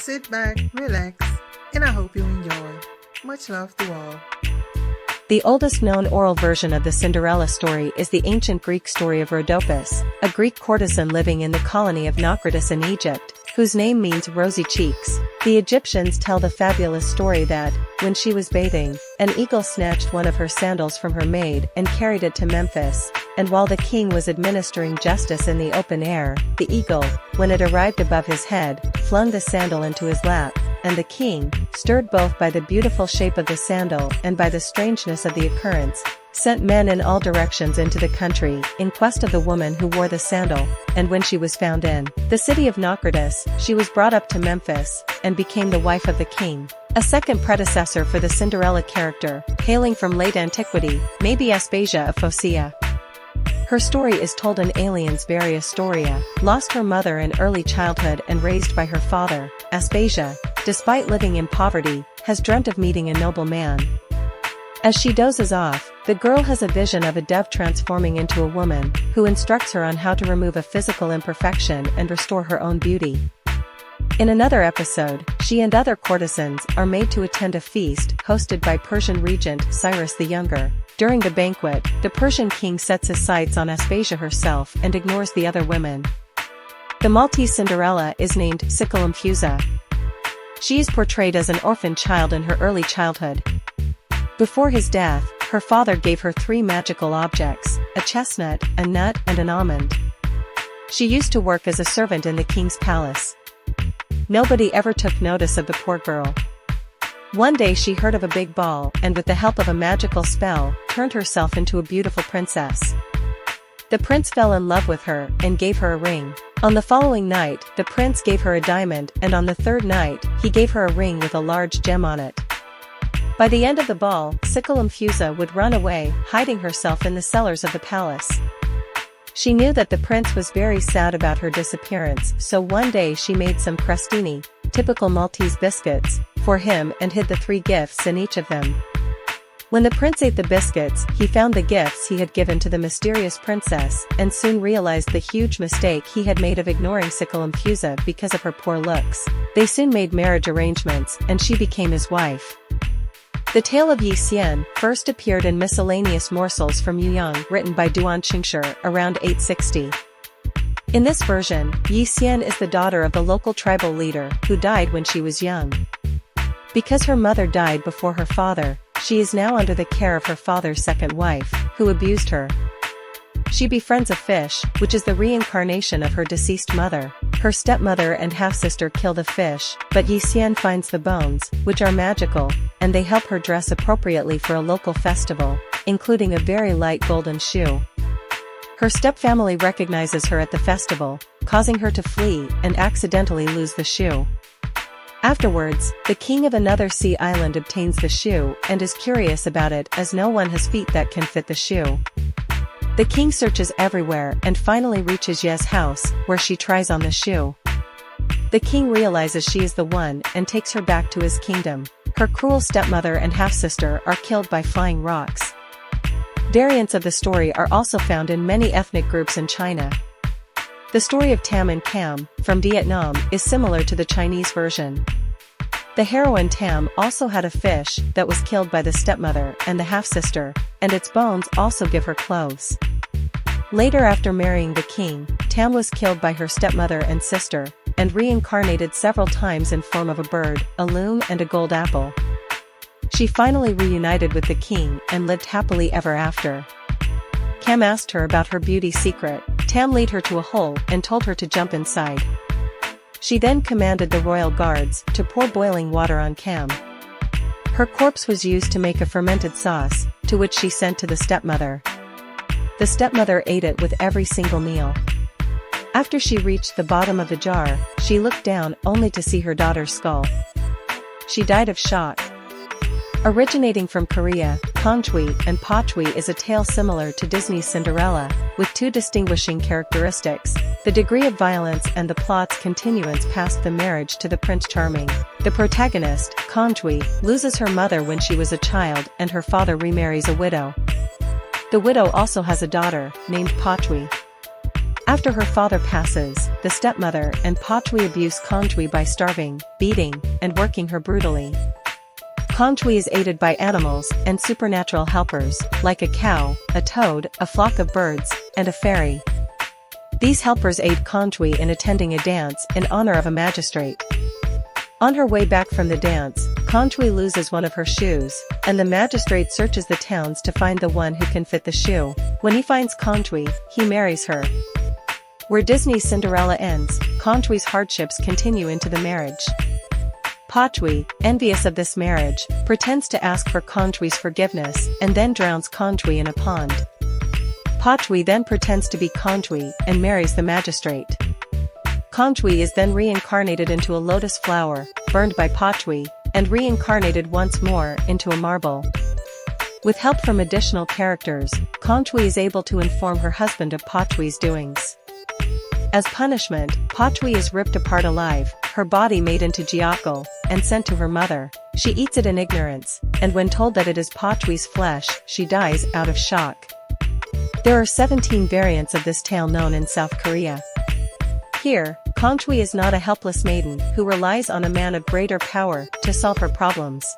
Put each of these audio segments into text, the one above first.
Sit back, relax, and I hope you enjoy. Much love to all. The oldest known oral version of the Cinderella story is the ancient Greek story of Rhodopis, a Greek courtesan living in the colony of Naucratis in Egypt, whose name means rosy cheeks. The Egyptians tell the fabulous story that, when she was bathing, an eagle snatched one of her sandals from her maid and carried it to Memphis, and while the king was administering justice in the open air, the eagle, when it arrived above his head, flung the sandal into his lap, and the king, stirred both by the beautiful shape of the sandal and by the strangeness of the occurrence, sent men in all directions into the country in quest of the woman who wore the sandal, and when she was found in the city of Naucratis, she was brought up to Memphis, and became the wife of the king. A second predecessor for the Cinderella character, hailing from late antiquity, may be Aspasia of Phocea. Her story is told in Aelian's Various Storia, lost her mother in early childhood and raised by her father. Aspasia, despite living in poverty, has dreamt of meeting a noble man. As she dozes off, the girl has a vision of a dove transforming into a woman, who instructs her on how to remove a physical imperfection and restore her own beauty. In another episode, she and other courtesans are made to attend a feast hosted by Persian regent Cyrus the Younger. During the banquet, the Persian king sets his sights on Aspasia herself and ignores the other women. The Maltese Cinderella is named Cicalamfusa. She is portrayed as an orphan child in her early childhood. Before his death, her father gave her 3 magical objects, a chestnut, a nut and an almond. She used to work as a servant in the king's palace. Nobody ever took notice of the poor girl. One day she heard of a big ball and with the help of a magical spell, turned herself into a beautiful princess. The prince fell in love with her and gave her a ring. On the following night, the prince gave her a diamond, and on the third night, he gave her a ring with a large gem on it. By the end of the ball, Cicalamfusa would run away, hiding herself in the cellars of the palace. She knew that the prince was very sad about her disappearance, so one day she made some crostini, typical Maltese biscuits, for him and hid the 3 gifts in each of them. When the prince ate the biscuits, he found the gifts he had given to the mysterious princess, and soon realized the huge mistake he had made of ignoring Cicalamfusa because of her poor looks. They soon made marriage arrangements, and she became his wife. The tale of Yi Xian first appeared in Miscellaneous Morsels from Yuyang, written by Duan Qingshi around 860. In this version, Yi Xian is the daughter of the local tribal leader, who died when she was young. Because her mother died before her father, she is now under the care of her father's second wife, who abused her. She befriends a fish, which is the reincarnation of her deceased mother. Her stepmother and half-sister kill the fish, but Yi Xian finds the bones, which are magical, and they help her dress appropriately for a local festival, including a very light golden shoe. Her stepfamily recognizes her at the festival, causing her to flee and accidentally lose the shoe. Afterwards, the king of another sea island obtains the shoe and is curious about it as no one has feet that can fit the shoe. The king searches everywhere and finally reaches Ye's house, where she tries on the shoe. The king realizes she is the one and takes her back to his kingdom. Her cruel stepmother and half-sister are killed by flying rocks. Variants of the story are also found in many ethnic groups in China. The story of Tam and Cam, from Vietnam, is similar to the Chinese version. The heroine Tam also had a fish that was killed by the stepmother and the half-sister, and its bones also give her clothes. Later, after marrying the king, Tam was killed by her stepmother and sister, and reincarnated several times in form of a bird, a loon and a gold apple. She finally reunited with the king and lived happily ever after. Cam asked her about her beauty secret. Tam led her to a hole and told her to jump inside. She then commanded the royal guards to pour boiling water on Cam. Her corpse was used to make a fermented sauce, to which she sent to the stepmother. The stepmother ate it with every single meal. After she reached the bottom of the jar, she looked down only to see her daughter's skull. She died of shock. Originating from Korea, Kongchui and Pochui is a tale similar to Disney's Cinderella, with 2 distinguishing characteristics: the degree of violence and the plot's continuance past the marriage to the Prince Charming. The protagonist, Kongchui, loses her mother when she was a child and her father remarries a widow. The widow also has a daughter, named Pochui. After her father passes, the stepmother and Patwi abuse Kanjwi by starving, beating, and working her brutally. Kanjwi is aided by animals and supernatural helpers, like a cow, a toad, a flock of birds, and a fairy. These helpers aid Kanjwi in attending a dance in honor of a magistrate. On her way back from the dance, Kanjwi loses one of her shoes, and the magistrate searches the towns to find the one who can fit the shoe. When he finds Kanjwi, he marries her. Where Disney's Cinderella ends, Kanjwi's hardships continue into the marriage. Patwi, envious of this marriage, pretends to ask for Kanjwi's forgiveness and then drowns Kanjwi in a pond. Patwi then pretends to be Kanjwi and marries the magistrate. Kanjwi is then reincarnated into a lotus flower, burned by Patwi, and reincarnated once more into a marble. With help from additional characters, Kanjwi is able to inform her husband of Patwi's doings. As punishment, Patwi is ripped apart alive, her body made into giakal, and sent to her mother. She eats it in ignorance, and when told that it is Patwi's flesh, she dies out of shock. There are 17 variants of this tale known in South Korea. Here, Kanjwi is not a helpless maiden who relies on a man of greater power to solve her problems.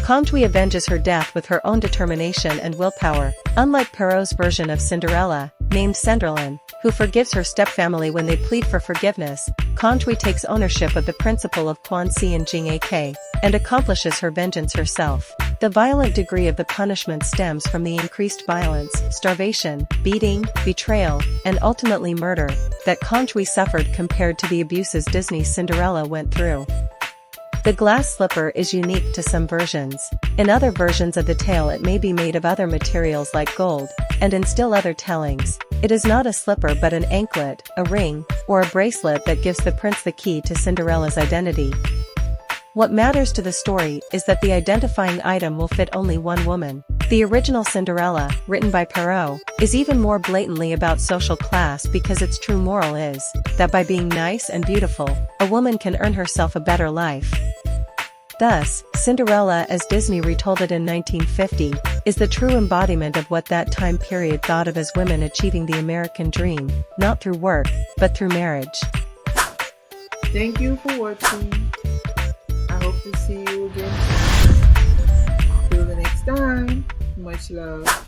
Kanjwi avenges her death with her own determination and willpower, unlike Perrault's version of Cinderella, named Cinderella, who forgives her stepfamily when they plead for forgiveness. Kanjwi takes ownership of the principle of Kwansi and Jing Ak, and accomplishes her vengeance herself. The violent degree of the punishment stems from the increased violence, starvation, beating, betrayal, and ultimately murder that Kanjwi suffered compared to the abuses Disney's Cinderella went through. The glass slipper is unique to some versions. In other versions of the tale it may be made of other materials like gold, and in still other tellings, it is not a slipper but an anklet, a ring, or a bracelet that gives the prince the key to Cinderella's identity. What matters to the story is that the identifying item will fit only one woman. The original Cinderella, written by Perrault, is even more blatantly about social class because its true moral is that by being nice and beautiful, a woman can earn herself a better life. Thus, Cinderella as Disney retold it in 1950, is the true embodiment of what that time period thought of as women achieving the American dream, not through work, but through marriage. Thank you for watching. I hope to see you again. Till the next time. Much love.